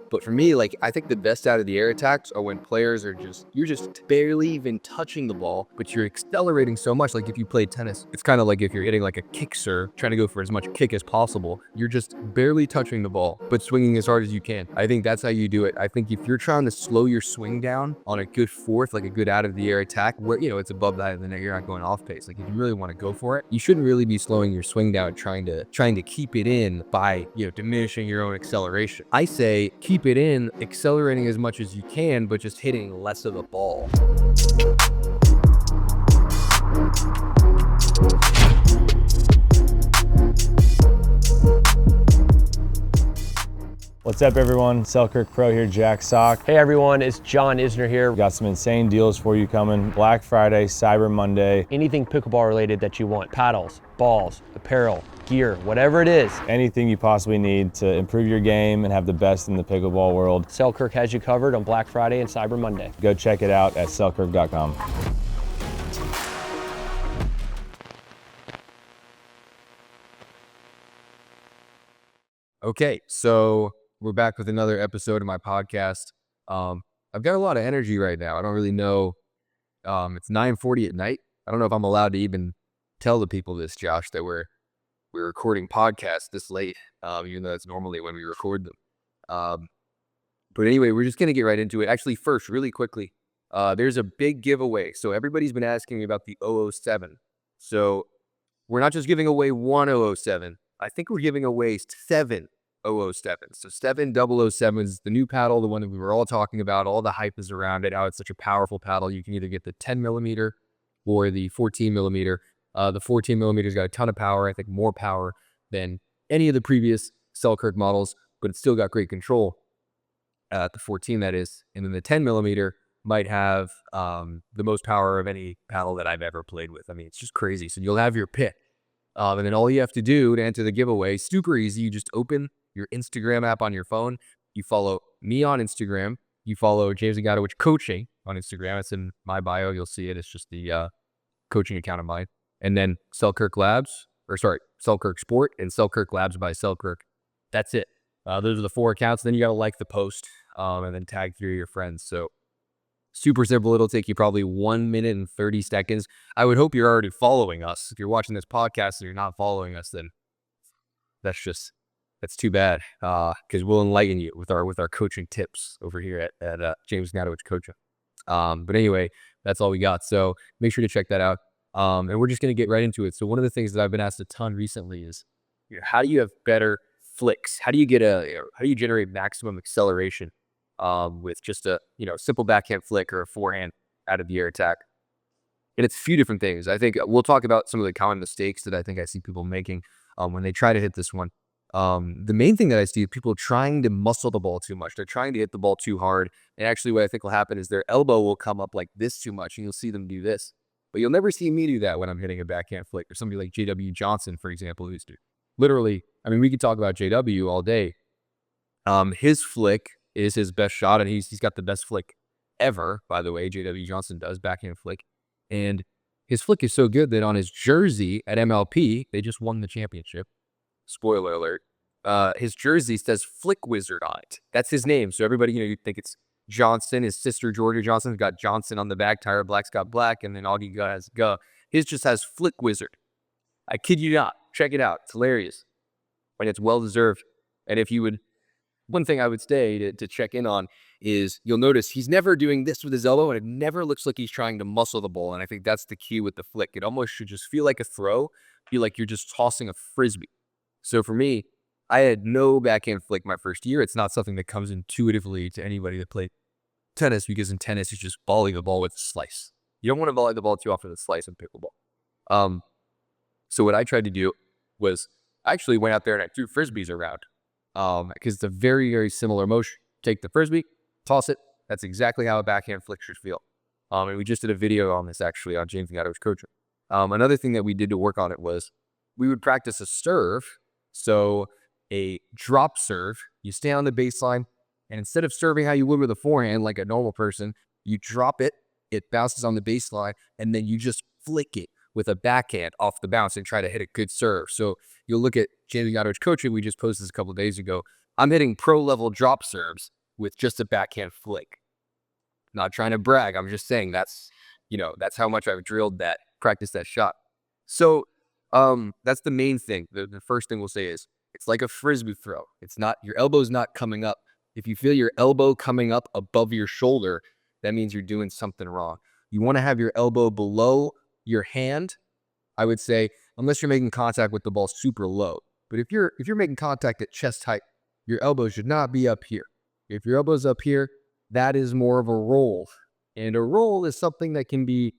But for me, like, I think the best out of the air attacks are when players are you're just barely even touching the ball, but you're accelerating so much. Like if you play tennis, it's kind of like if you're hitting like a kick serve, trying to go for as much kick as possible. You're just barely touching the ball, but swinging as hard as you can. I think that's how you do it. I think if you're trying to slow your swing down on a good fourth, like a good out of the air attack, where, you know, it's above that of the net, you're not going off pace. Like if you really want to go for it, you shouldn't really be slowing your swing down, trying to keep it in by, you know, diminishing your own acceleration. I say keep it in, accelerating as much as you can, but just hitting less of a ball. What's up everyone, Selkirk Pro here, Jack Sock. Hey everyone, it's John Isner here. We got some insane deals for you coming. Black Friday, Cyber Monday. Anything pickleball related that you want, paddles, balls, apparel, gear, whatever it is. Anything you possibly need to improve your game and have the best in the pickleball world. Selkirk has you covered on Black Friday and Cyber Monday. Go check it out at selkirk.com. Okay, so we're back with another episode of my podcast. I've got a lot of energy right now. I don't really know. It's 9:40 at night. I don't know if I'm allowed to even tell the people this, Josh, that we're recording podcasts this late, even though that's normally when we record them. But anyway, we're just going to get right into it. Actually, first, really quickly, there's a big giveaway. So everybody's been asking me about the 007. So we're not just giving away one 007. I think we're giving away 7 007. So 7 007 is the new paddle, the one that we were all talking about. All the hype is around it, how it's such a powerful paddle. You can either get the 10 millimeter or the 14 millimeter. The 14 millimeter's got a ton of power. I think more power than any of the previous Selkirk models, but it's still got great control. The 14, that is. And then the 10 millimeter might have the most power of any paddle that I've ever played with. I mean, it's just crazy. So you'll have your pick. And then all you have to do to enter the giveaway, super easy. You just open your Instagram app on your phone. You follow me on Instagram. You follow James Ignatowich Coaching on Instagram. It's in my bio. You'll see it. It's just the coaching account of mine. And then Selkirk Sport and Selkirk Labs by Selkirk. That's it. Those are the 4 accounts. Then you got to like the post and then tag 3 of your friends. So super simple. It'll take you probably 1 minute and 30 seconds. I would hope you're already following us. If you're watching this podcast and you're not following us, then that's too bad. Because we'll enlighten you with our coaching tips over here at James Ignatowich Coaching. But anyway, that's all we got. So make sure to check that out. And we're just gonna get right into it. So one of the things that I've been asked a ton recently is, you know, how do you have better flicks? How do you generate maximum acceleration with just a simple backhand flick or a forehand out of the air attack? And it's a few different things. I think we'll talk about some of the common mistakes that I think I see people making when they try to hit this one. The main thing that I see is people trying to muscle the ball too much. They're trying to hit the ball too hard. And actually what I think will happen is their elbow will come up like this too much and you'll see them do this. But you'll never see me do that when I'm hitting a backhand flick, or somebody like JW Johnson, for example, who's literally, I mean, we could talk about JW all day. His flick is his best shot, and he's got the best flick ever, by the way. JW Johnson does backhand flick. And his flick is so good that on his jersey at MLP, they just won the championship. Spoiler alert. His jersey says Flick Wizard on it. That's his name. So everybody, you'd think it's Johnson. His sister, Georgia Johnson's got Johnson on the back. Tyra Black's got Black. And then Augie has Guh. His just has Flick Wizard. I kid you not. Check it out. It's hilarious. And it's well-deserved. And if you would, one thing I would say to check in on is you'll notice he's never doing this with his elbow, and it never looks like he's trying to muscle the ball. And I think that's the key with the flick. It almost should just feel like a throw, feel like you're just tossing a Frisbee. So for me, I had no backhand flick my first year. It's not something that comes intuitively to anybody that played tennis, because in tennis, you're just volleying the ball with a slice. You don't want to volley the ball too often with a slice in pickleball. So what I tried to do was I actually went out there and I threw Frisbees around because it's a very, very similar motion. Take the Frisbee, toss it. That's exactly how a backhand flick should feel. And we just did a video on this actually on James Ignatowich Coaching. Another thing that we did to work on it was we would practice a serve. So a drop serve, you stay on the baseline, and instead of serving how you would with a forehand like a normal person, you drop it, it bounces on the baseline, and then you just flick it with a backhand off the bounce and try to hit a good serve. So you'll look at James Ignatowich Coaching, we just posted this a couple of days ago. I'm hitting pro-level drop serves with just a backhand flick. Not trying to brag. I'm just saying that's how much I've practiced that shot. So that's the main thing. The first thing we'll say is it's like a frisbee throw. Your elbow's not coming up. If you feel your elbow coming up above your shoulder, that means you're doing something wrong. You want to have your elbow below your hand, I would say, unless you're making contact with the ball super low. But if you're making contact at chest height, your elbow should not be up here. If your elbow's up here, that is more of a roll. And a roll is something that can be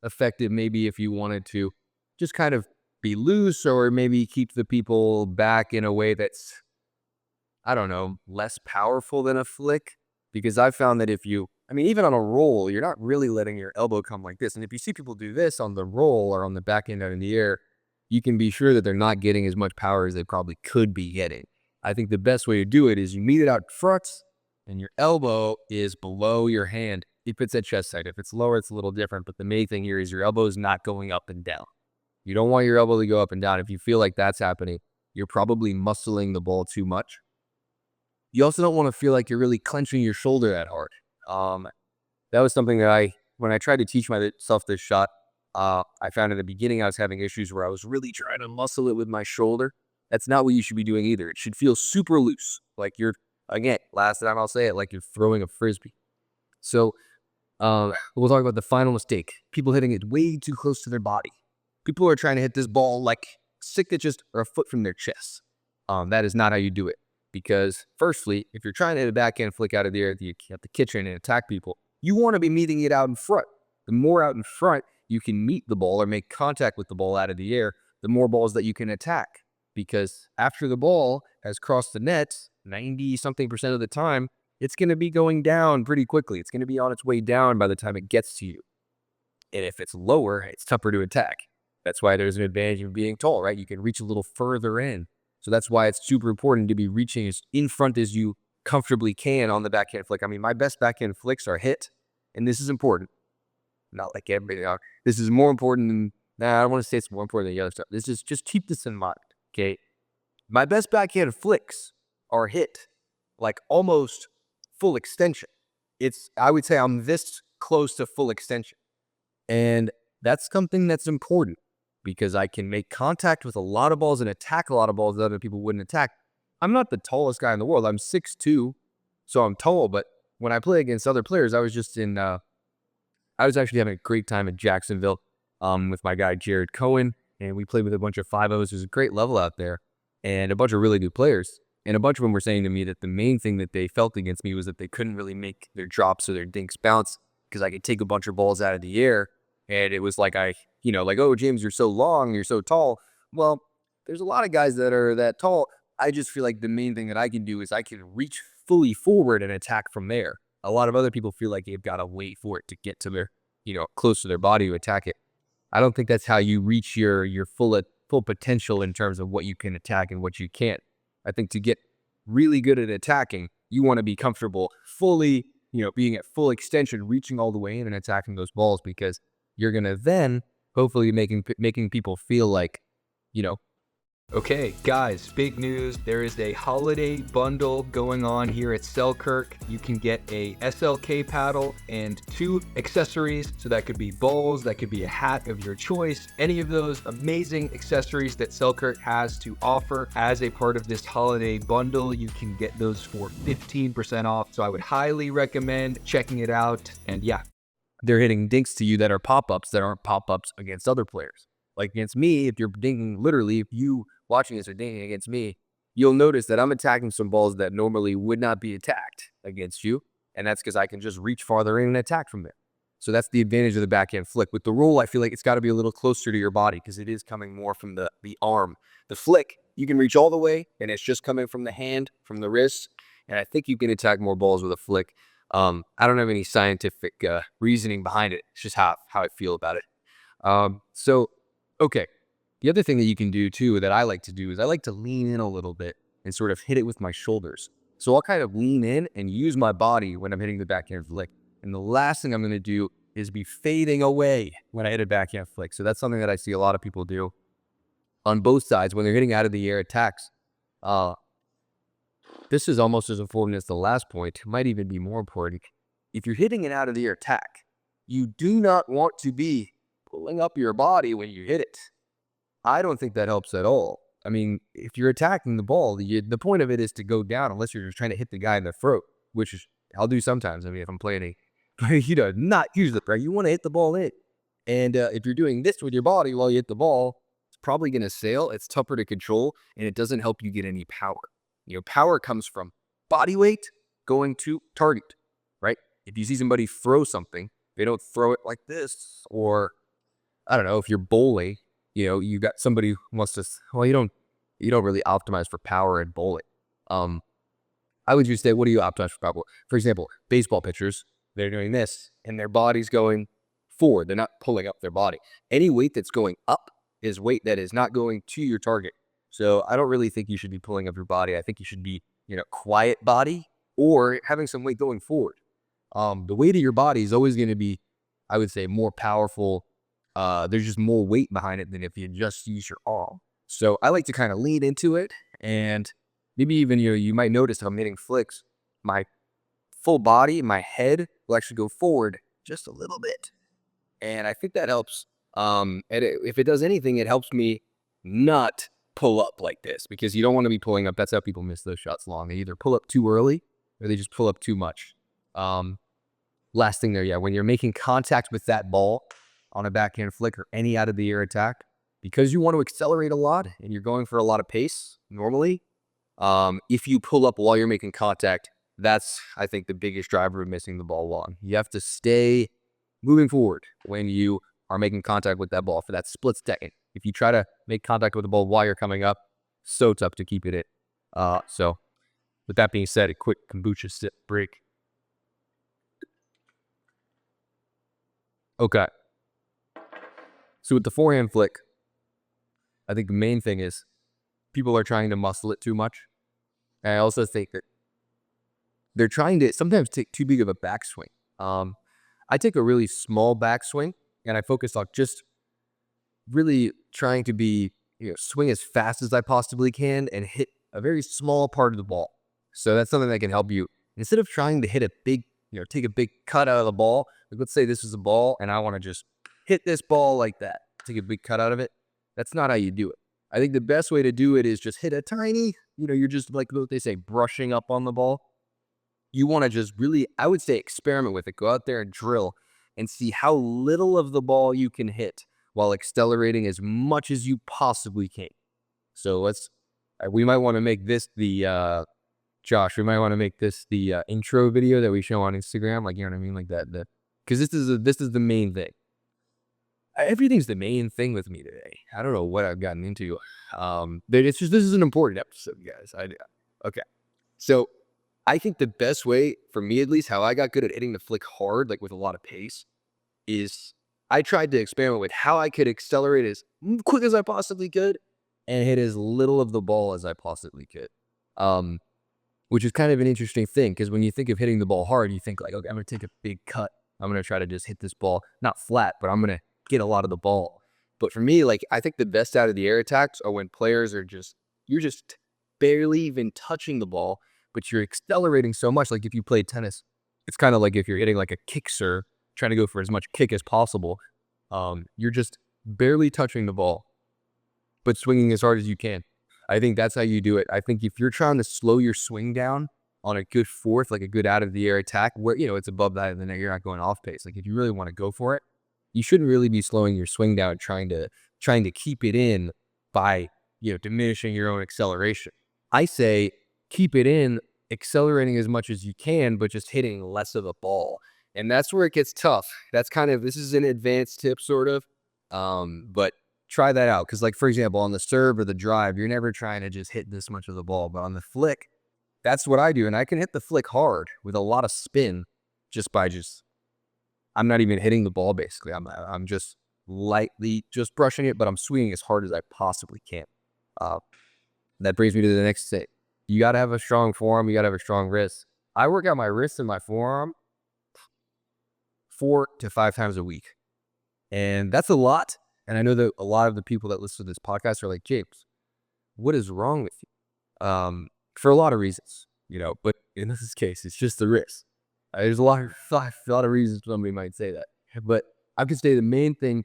effective maybe if you wanted to just kind of be loose or maybe keep the people back in a way that's, I don't know, less powerful than a flick. Because I've found that even on a roll, you're not really letting your elbow come like this. And if you see people do this on the roll or on the backhand out in the air, you can be sure that they're not getting as much power as they probably could be getting. I think the best way to do it is you meet it out front and your elbow is below your hand if it's at chest height. If it's lower, it's a little different. But the main thing here is your elbow is not going up and down. You don't want your elbow to go up and down. If you feel like that's happening, you're probably muscling the ball too much. You also don't want to feel like you're really clenching your shoulder that hard. That was something that when I tried to teach myself this shot, I found in the beginning I was having issues where I was really trying to muscle it with my shoulder. That's not what you should be doing either. It should feel super loose, like again, last time I'll say it, like you're throwing a frisbee. So we'll talk about the final mistake. People hitting it way too close to their body. People are trying to hit this ball like 6 inches or a foot from their chest. That is not how you do it. Because firstly, if you're trying to hit a backhand flick out of the air at the kitchen and attack people, you want to be meeting it out in front. The more out in front you can meet the ball or make contact with the ball out of the air, the more balls that you can attack. Because after the ball has crossed the net, 90-something% of the time, it's going to be going down pretty quickly. It's going to be on its way down by the time it gets to you. And if it's lower, it's tougher to attack. That's why there's an advantage of being tall, right? You can reach a little further in. So that's why it's super important to be reaching as in front as you comfortably can on the backhand flick. My best backhand flicks are hit, and this is important. Not like everybody else. This is more important than, I don't want to say it's more important than the other stuff. This is, just keep this in mind, okay? My best backhand flicks are hit, like almost full extension. I would say I'm this close to full extension. And that's something that's important. Because I can make contact with a lot of balls and attack a lot of balls that other people wouldn't attack. I'm not the tallest guy in the world. I'm 6'2", so I'm tall. But when I play against other players, I was actually having a great time in Jacksonville with my guy Jared Cohen, and we played with a bunch of 5-0s. There's a great level out there, and a bunch of really good players. And a bunch of them were saying to me that the main thing that they felt against me was that they couldn't really make their drops or their dinks bounce because I could take a bunch of balls out of the air. And it was like oh, James, you're so long, you're so tall. Well, there's a lot of guys that are that tall. I just feel like the main thing that I can do is I can reach fully forward and attack from there. A lot of other people feel like they've got to wait for it to get to their, close to their body to attack it. I don't think that's how you reach your full potential in terms of what you can attack and what you can't. I think to get really good at attacking, you want to be comfortable fully, being at full extension, reaching all the way in and attacking those balls, because you're going to then hopefully making people feel like, Okay, guys, big news. There is a holiday bundle going on here at Selkirk. You can get a SLK paddle and 2 accessories. So that could be balls, that could be a hat of your choice. Any of those amazing accessories that Selkirk has to offer as a part of this holiday bundle, you can get those for 15% off. So I would highly recommend checking it out. And yeah, they're hitting dinks to you that are pop-ups that aren't pop-ups against other players. Like against me, if you're dinking, literally, if you watching this are dinking against me, you'll notice that I'm attacking some balls that normally would not be attacked against you. And that's because I can just reach farther in and attack from there. So that's the advantage of the backhand flick. With the roll, I feel like it's got to be a little closer to your body because it is coming more from the arm. The flick, you can reach all the way, and it's just coming from the hand, from the wrist. And I think you can attack more balls with a flick. I don't have any scientific reasoning behind it. It's just how I feel about it. Okay. The other thing that you can do too that I like to do is I like to lean in a little bit and sort of hit it with my shoulders. So I'll kind of lean in and use my body when I'm hitting the backhand flick. And the last thing I'm going to do is be fading away when I hit a backhand flick. So that's something that I see a lot of people do on both sides when they're hitting out of the air attacks. this is almost as important as the last point. It might even be more important. If you're hitting an out of the air attack, you do not want to be pulling up your body when you hit it. I don't think that helps at all. I mean, if you're attacking the ball, the point of it is to go down, unless you're just trying to hit the guy in the throat, which is, I'll do sometimes. I mean, if I'm playing not usually, right? You want to hit the ball in. And if you're doing this with your body while you hit the ball, it's probably going to sail. It's tougher to control, and it doesn't help you get any power. Power comes from body weight going to target, right? If you see somebody throw something, they don't throw it like this, or I don't know, if you're bowling, you got somebody who wants to, well, you don't really optimize for power in bowling. I would just say, what do you optimize for power? For example, baseball pitchers, they're doing this and their body's going forward. They're not pulling up their body. Any weight that's going up is weight that is not going to your target. So I don't really think you should be pulling up your body. I think you should be, quiet body or having some weight going forward. The weight of your body is always going to be, I would say, more powerful. There's just more weight behind it than if you just use your arm. So I like to kind of lean into it, and maybe even, you might notice how I'm hitting flicks. My full body, my head will actually go forward just a little bit. And I think that helps. If it does anything, it helps me not pull up like this, because you don't want to be pulling up. That's how people miss those shots long. They either pull up too early or they just pull up too much. Last thing there, yeah, when you're making contact with that ball on a backhand flick or any out of the air attack, because you want to accelerate a lot and you're going for a lot of pace normally, if you pull up while you're making contact, that's, I think, the biggest driver of missing the ball long. You have to stay moving forward when you are making contact with that ball for that split second. If you try to make contact with the ball while you're coming up, so tough to keep it in. So with that being said, a quick kombucha sip break. Okay. So with the forehand flick, I think the main thing is people are trying to muscle it too much. And I also think that they're trying to sometimes take too big of a backswing. I take a really small backswing, and I focus on just really trying to be, swing as fast as I possibly can and hit a very small part of the ball. So that's something that can help you. Instead of trying to hit a big, take a big cut out of the ball, like let's say this is a ball and I want to just hit this ball like that, take a big cut out of it. That's not how you do it. I think the best way to do it is just hit a tiny, you're just like what they say, brushing up on the ball. You want to just really, I would say, experiment with it. Go out there and drill and see how little of the ball you can hit while accelerating as much as you possibly can. So we might want to make this the, Josh, we might want to make this the intro video that we show on Instagram. Like, you know what I mean? Like that, because this is the main thing. Everything's the main thing with me today. I don't know what I've gotten into. It's just, this is an important episode, guys. Okay. So I think the best way, for me at least, how I got good at hitting the flick hard, like with a lot of pace, is I tried to experiment with how I could accelerate as quick as I possibly could and hit as little of the ball as I possibly could. Which is kind of an interesting thing, because when you think of hitting the ball hard, you think like, okay, I'm going to take a big cut. I'm going to try to just hit this ball, not flat, but I'm going to get a lot of the ball. But for me, like, I think the best out of the air attacks are when players are you're just barely even touching the ball, but you're accelerating so much. Like if you play tennis, it's kind of like if you're hitting like a kick serve, trying to go for as much kick as possible. You're just barely touching the ball, but swinging as hard as you can. I think that's how you do it. I think if you're trying to slow your swing down on a good fourth, like a good out of the air attack where, it's above that of the net, you're not going off pace. Like if you really want to go for it, you shouldn't really be slowing your swing down, trying to keep it in by, diminishing your own acceleration. I say keep it in, accelerating as much as you can, but just hitting less of a ball. And that's where it gets tough. That's this is an advanced tip sort of, but try that out. Because like, for example, on the serve or the drive, you're never trying to just hit this much of the ball, but on the flick, that's what I do. And I can hit the flick hard with a lot of spin just by I'm not even hitting the ball, basically. I'm just lightly just brushing it, but I'm swinging as hard as I possibly can. That brings me to the next thing. You got to have a strong forearm. You got to have a strong wrist. I work out my wrist and my forearm 4 to 5 times a week. And that's a lot. And I know that a lot of the people that listen to this podcast are like, James, what is wrong with you? For a lot of reasons. but in this case, it's just the wrist. There's a lot of reasons somebody might say that, but I could say the main thing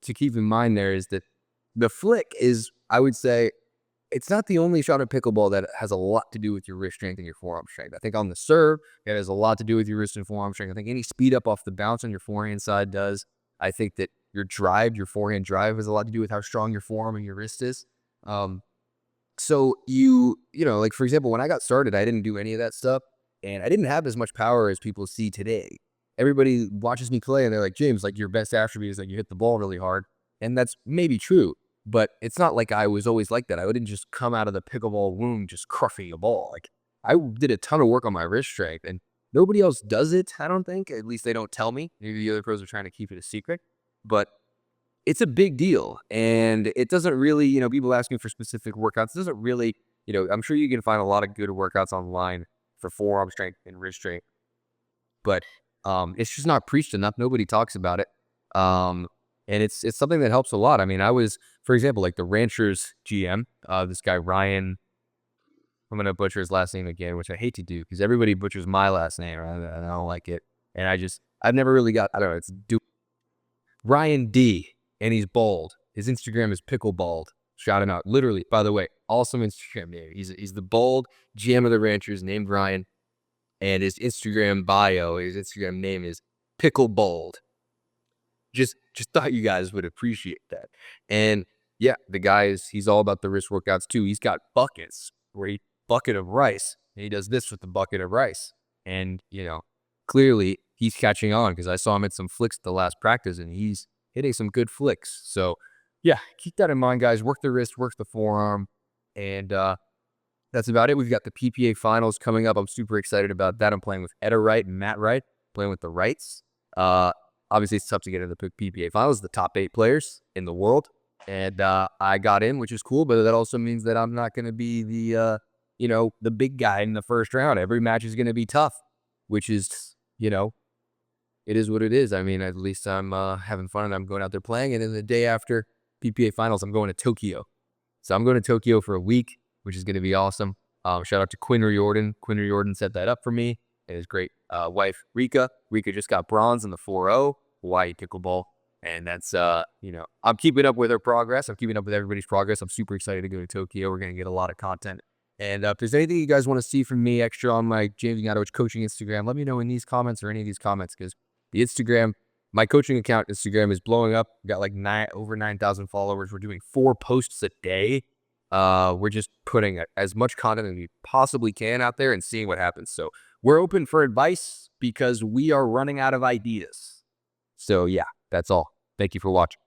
to keep in mind there is that the flick is, I would say, it's not the only shot of pickleball that has a lot to do with your wrist strength and your forearm strength. I think on the serve, it has a lot to do with your wrist and forearm strength. I think any speed up off the bounce on your forehand side does. I think that your forehand drive has a lot to do with how strong your forearm and your wrist is. So like for example, when I got started, I didn't do any of that stuff, and I didn't have as much power as people see today. Everybody watches me play and they're like, James, like your best attribute is that you hit the ball really hard. And that's maybe true, but it's not like I was always like that. I wouldn't just come out of the pickleball womb just crushing a ball. Like I did a ton of work on my wrist strength, and nobody else does it, I don't think. At least they don't tell me. Maybe the other pros are trying to keep it a secret. But it's a big deal, and it doesn't really, people asking for specific workouts, doesn't really, I'm sure you can find a lot of good workouts online for forearm strength and wrist strength, but it's just not preached enough. Nobody talks about it. And it's something that helps a lot. I mean, I was, for example, like the Ranchers GM, this guy, Ryan, I'm going to butcher his last name again, which I hate to do because everybody butchers my last name. I don't like it. And I've never really got, I don't know, it's Ryan D, and he's bald. His Instagram is Pickleball. Shout him out. Literally, by the way, awesome Instagram name. He's the bald GM of the Ranchers named Ryan. And his Instagram bio, his Instagram name is Pickleball. Just thought you guys would appreciate that. And yeah, the guy he's all about the wrist workouts too. He's got buckets where he bucket of rice, and he does this with the bucket of rice. And clearly he's catching on because I saw him at some flicks at the last practice, and he's hitting some good flicks. So yeah, keep that in mind, guys. Work the wrist, work the forearm, and that's about it. We've got the PPA Finals coming up. I'm super excited about that. I'm playing with Etta Wright and Matt Wright, playing with the Wrights. Obviously, it's tough to get into the PPA Finals, the top 8 players in the world. And I got in, which is cool, but that also means that I'm not going to be the big guy in the first round. Every match is going to be tough, which is, it is what it is. I mean, at least I'm having fun, and I'm going out there playing. And then the day after PPA Finals, I'm going to Tokyo. So I'm going to Tokyo for a week, which is going to be awesome. Shout out to Quinn Riordan. Quinn Riordan set that up for me, and his great wife, Rika. Rika just got bronze in the 4-0 Hawaii Pickleball. And that's, I'm keeping up with her progress. I'm keeping up with everybody's progress. I'm super excited to go to Tokyo. We're going to get a lot of content. And if there's anything you guys want to see from me extra on my James Ignatowich coaching Instagram, let me know in these comments or any of these comments, because the Instagram, my coaching account Instagram is blowing up. We got like over 9,000 followers. We're doing 4 posts a day. We're just putting as much content as we possibly can out there and seeing what happens. So we're open for advice because we are running out of ideas. So yeah, that's all. Thank you for watching.